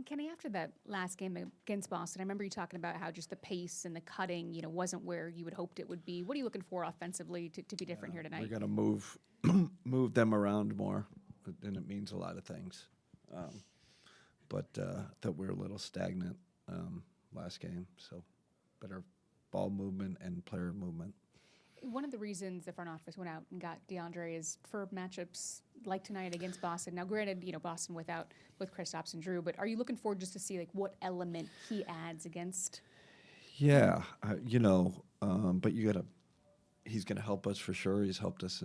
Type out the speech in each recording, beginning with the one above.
Kenny, after that last game against Boston, I remember you talking about how just the pace and the cutting, wasn't where you had hoped it would be. What are you looking for offensively to be different here tonight? We're going to move them around more, and it means a lot of things. But that we're a little stagnant last game, so better ball movement and player movement. One of the reasons the front office went out and got DeAndre is for matchups like tonight against Boston. Now, granted, Boston with Kristaps and Drew, but are you looking forward just to see what element he adds against? Yeah, but he's gonna help us for sure. He's helped us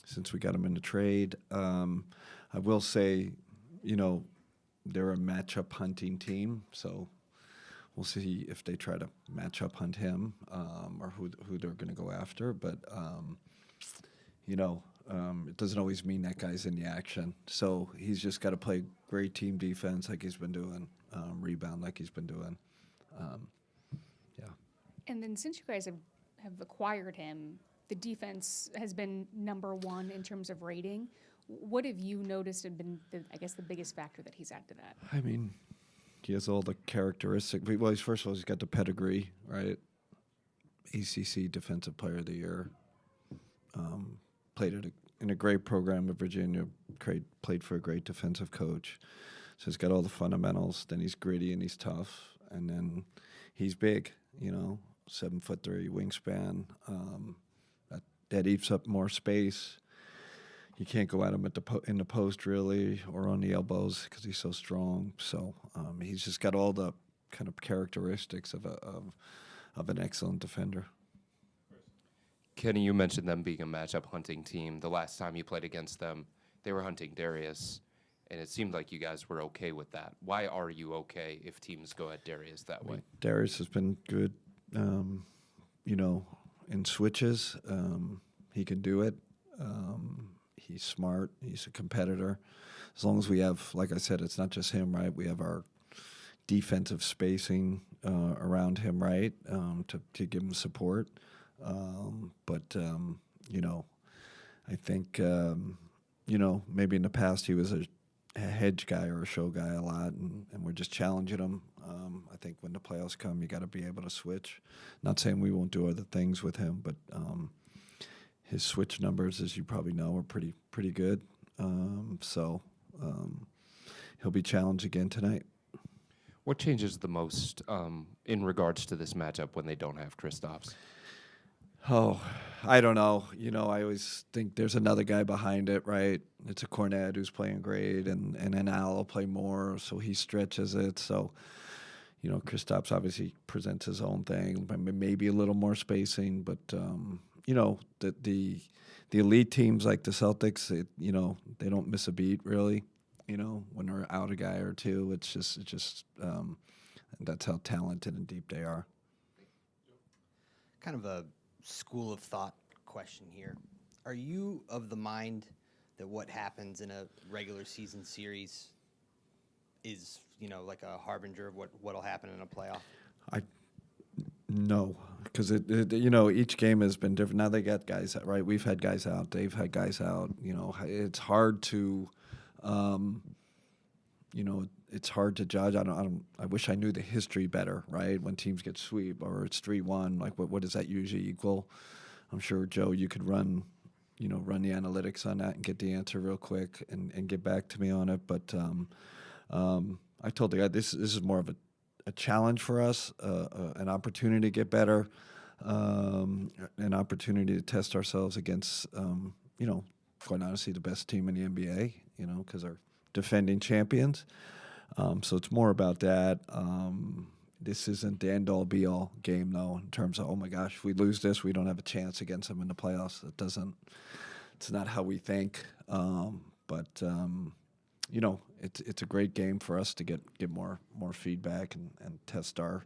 since we got him in the trade. I will say, they're a matchup hunting team, so we'll see if they try to match up hunt him or who they're going to go after. But, it doesn't always mean that guy's in the action. So he's just got to play great team defense like he's been doing, rebound like he's been doing. Yeah. And then since you guys have acquired him, the defense has been number one in terms of rating. What have you noticed and been, the biggest factor that he's added to that? I mean, he has all the characteristics. Well, first of all, he's got the pedigree, right? ACC Defensive Player of the Year. Played in a great program at Virginia. Played for a great defensive coach. So he's got all the fundamentals. Then he's gritty and he's tough. And then he's big, 7'3" wingspan. That eats up more space. You can't go at him in the post really or on the elbows because he's so strong. So he's just got all the kind of characteristics of an excellent defender. Kenny, you mentioned them being a matchup hunting team. The last time you played against them, they were hunting Darius, and it seemed like you guys were okay with that. Why are you okay if teams go at Darius that way? Darius has been good, in switches. He can do it. He's smart. He's a competitor. As long as we have, like I said, it's not just him, right? We have our defensive spacing around him, right, to give him support. I think, maybe in the past he was a hedge guy or a show guy a lot, and we're just challenging him. I think when the playoffs come, you got to be able to switch. Not saying we won't do other things with him, but his switch numbers, as you probably know, are pretty good. He'll be challenged again tonight. What changes the most in regards to this matchup when they don't have Kristaps? Oh, I don't know. I always think there's another guy behind it, right? It's a Cornet who's playing great, and then Al will play more, so he stretches it. So, Kristaps obviously presents his own thing, maybe a little more spacing, but the elite teams like the Celtics, they don't miss a beat really. When they're out a guy or two, it's just that's how talented and deep they are. Kind of a school of thought question here. Are you of the mind that what happens in a regular season series is, like a harbinger of what'll happen in a playoff? No, because each game has been different. Now they got guys out, right? We've had guys out. They've had guys out. It's hard to, it's hard to judge. I wish I knew the history better, right? When teams get sweep or it's 3-1, like what does that usually equal? I'm sure, Joe, you could run the analytics on that and get the answer real quick and get back to me on it. But I told the guy this is more of a challenge for us, an opportunity to get better, an opportunity to test ourselves against, quite honestly, the best team in the NBA, because they're defending champions. So it's more about that. This isn't the end-all, be-all game, though, in terms of, oh, my gosh, if we lose this, we don't have a chance against them in the playoffs. It's not how we think. It's a great game for us to get more feedback and test our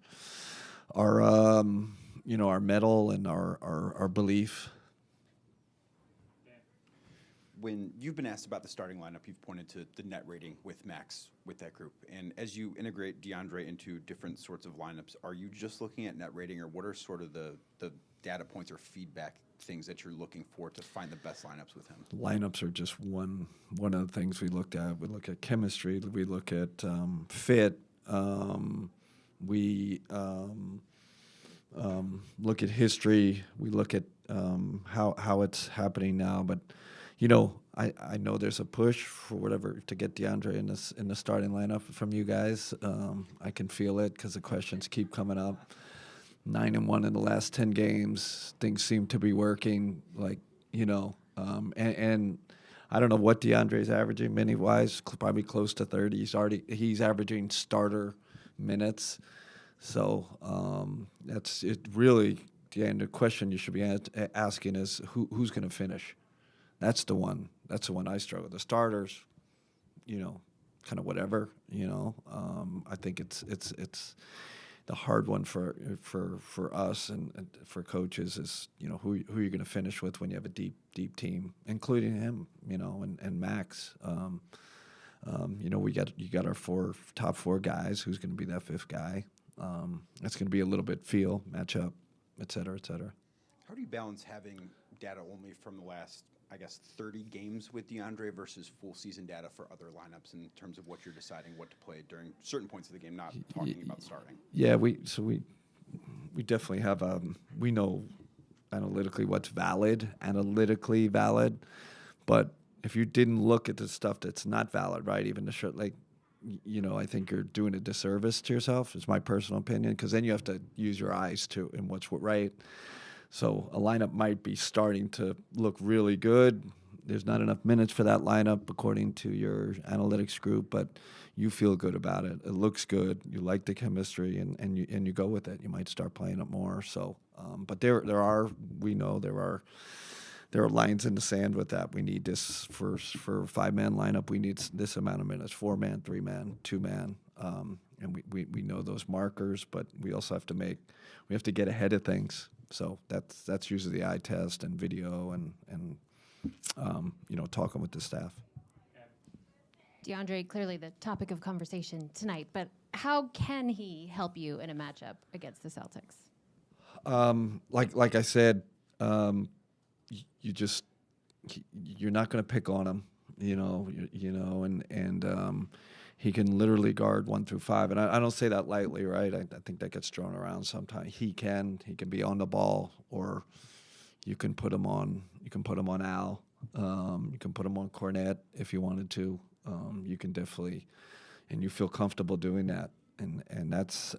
mettle and our belief. When you've been asked about the starting lineup, you've pointed to the net rating with Max with that group. And as you integrate DeAndre into different sorts of lineups, are you just looking at net rating, or what are sort of the data points or feedback things that you're looking for to find the best lineups with him? Lineups are just one of the things we looked at. We look at chemistry. We look at fit. We look at history. We look at how it's happening now. But I know there's a push for whatever to get DeAndre in the starting lineup from you guys. I can feel it because the questions keep coming up. 9-1 in the last 10 games. Things seem to be working. And I don't know what DeAndre's averaging minute wise. Probably close to 30. He's averaging starter minutes. So that's it. Really, the question you should be asking is who's going to finish. That's the one. That's the one I struggle. The starters, kind of whatever. I think it's the hard one for us and for coaches is who you're going to finish with when you have a deep team, including him, and Max. You got our top four guys. Who's going to be that fifth guy? It's going to be a little bit feel, matchup, et cetera, et cetera. How do you balance having data only from the last, 30 games with DeAndre versus full season data for other lineups in terms of what you're deciding what to play during certain points of the game, not talking about starting? Yeah, we definitely have we know analytically what's analytically valid, but if you didn't look at the stuff that's not valid, right, even the shirt, I think you're doing a disservice to yourself. It's my personal opinion, because then you have to use your eyes too and what's right. So a lineup might be starting to look really good. There's not enough minutes for that lineup according to your analytics group, but you feel good about it. It looks good. You like the chemistry, and you go with it. You might start playing it more. So, but there are lines in the sand with that. We need this for a 5-man lineup. We need this amount of minutes: 4-man, 3-man, 2-man, and we know those markers. But we also have to get ahead of things. So that's usually the eye test and video and talking with the staff. DeAndre, clearly the topic of conversation tonight, but how can he help you in a matchup against the Celtics? Like I said, you're not going to pick on him, and he can literally guard 1 through 5, and I don't say that lightly, right? I think that gets thrown around sometimes. He can be on the ball, or you can put him on Al. You can put him on Cornet if you wanted to. You can definitely, and you feel comfortable doing that, and that's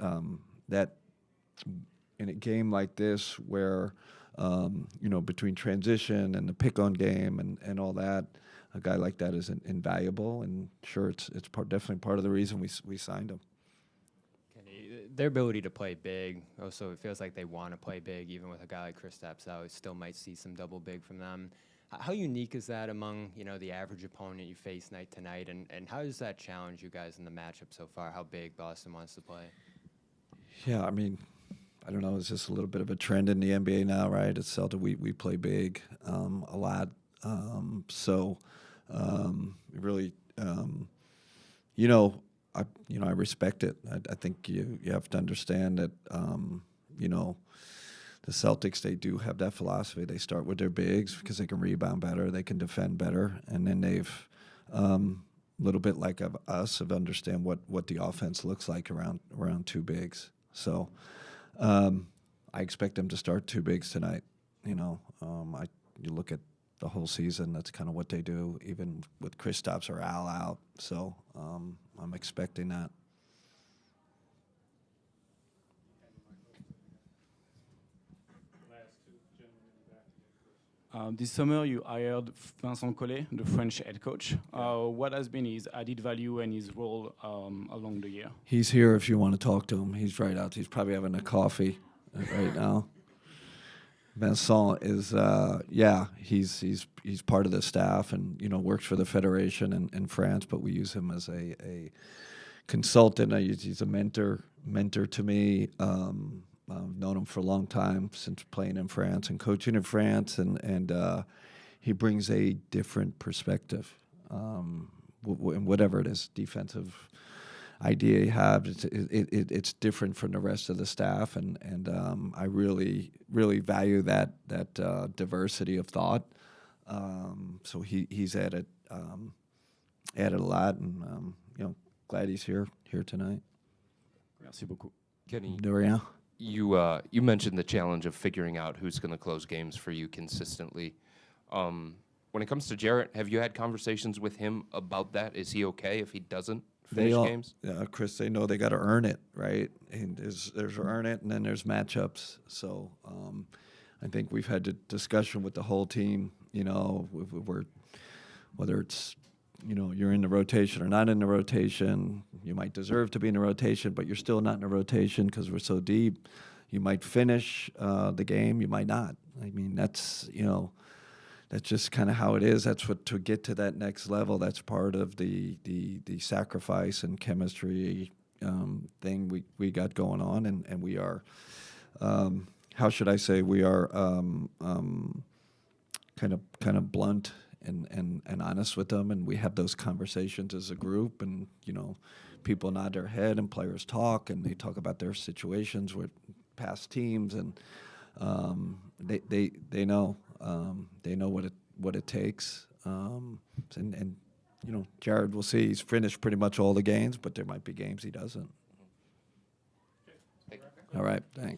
that in a game like this where between transition and the pick-on game and all that, a guy like that is invaluable, and sure, it's definitely part of the reason we signed him. Their ability to play big, also it feels like they want to play big, even with a guy like Kristaps out, still might see some double big from them. How unique is that among the average opponent you face night to night, and how does that challenge you guys in the matchup so far? How big Boston wants to play? Yeah, I don't know. It's just a little bit of a trend in the NBA now, right? It's Celtic. We play big a lot. Really, I respect it. I think you have to understand that, the Celtics, they do have that philosophy. They start with their bigs because they can rebound better, they can defend better, and then they've a little bit like us have understand what the offense looks like around two bigs. So I expect them to start two bigs tonight. You look at the whole season, that's kind of what they do, even with Kristaps or Al out. So I'm expecting that. This summer, you hired Vincent Collet, the French head coach. What has been his added value and his role along the year? He's here if you want to talk to him. He's right out. He's probably having a coffee right now. Vincent is, he's part of the staff and works for the federation in France. But we use him as a consultant. He's a mentor to me. I've known him for a long time, since playing in France and coaching in France, and he brings a different perspective, whatever it is, defensive. idea you have. It's different from the rest of the staff, and I really value that diversity of thought. So he's added a lot, and glad he's here tonight. Merci beaucoup. Kenny, Dorian? you mentioned the challenge of figuring out who's going to close games for you consistently. When it comes to Jarrett, have you had conversations with him about that? Is he okay if he doesn't finish games? Yeah, Chris, they know they got to earn it, right? And there's earn it, and then there's matchups. So I think we've had a discussion with the whole team. Whether it's you're in the rotation or not in the rotation. You might deserve to be in the rotation, but you're still not in the rotation because we're so deep. You might finish the game, you might not. I mean, that's just kind of how it is. That's what, to get to that next level, that's part of the sacrifice and chemistry thing we got going on, and we are, how should I say, we are kind of blunt and honest with them, and we have those conversations as a group, and people nod their head and players talk, and they talk about their situations with past teams, and they know what it takes, and Jared, we'll see. He's finished pretty much all the games, but there might be games he doesn't. All right, thanks.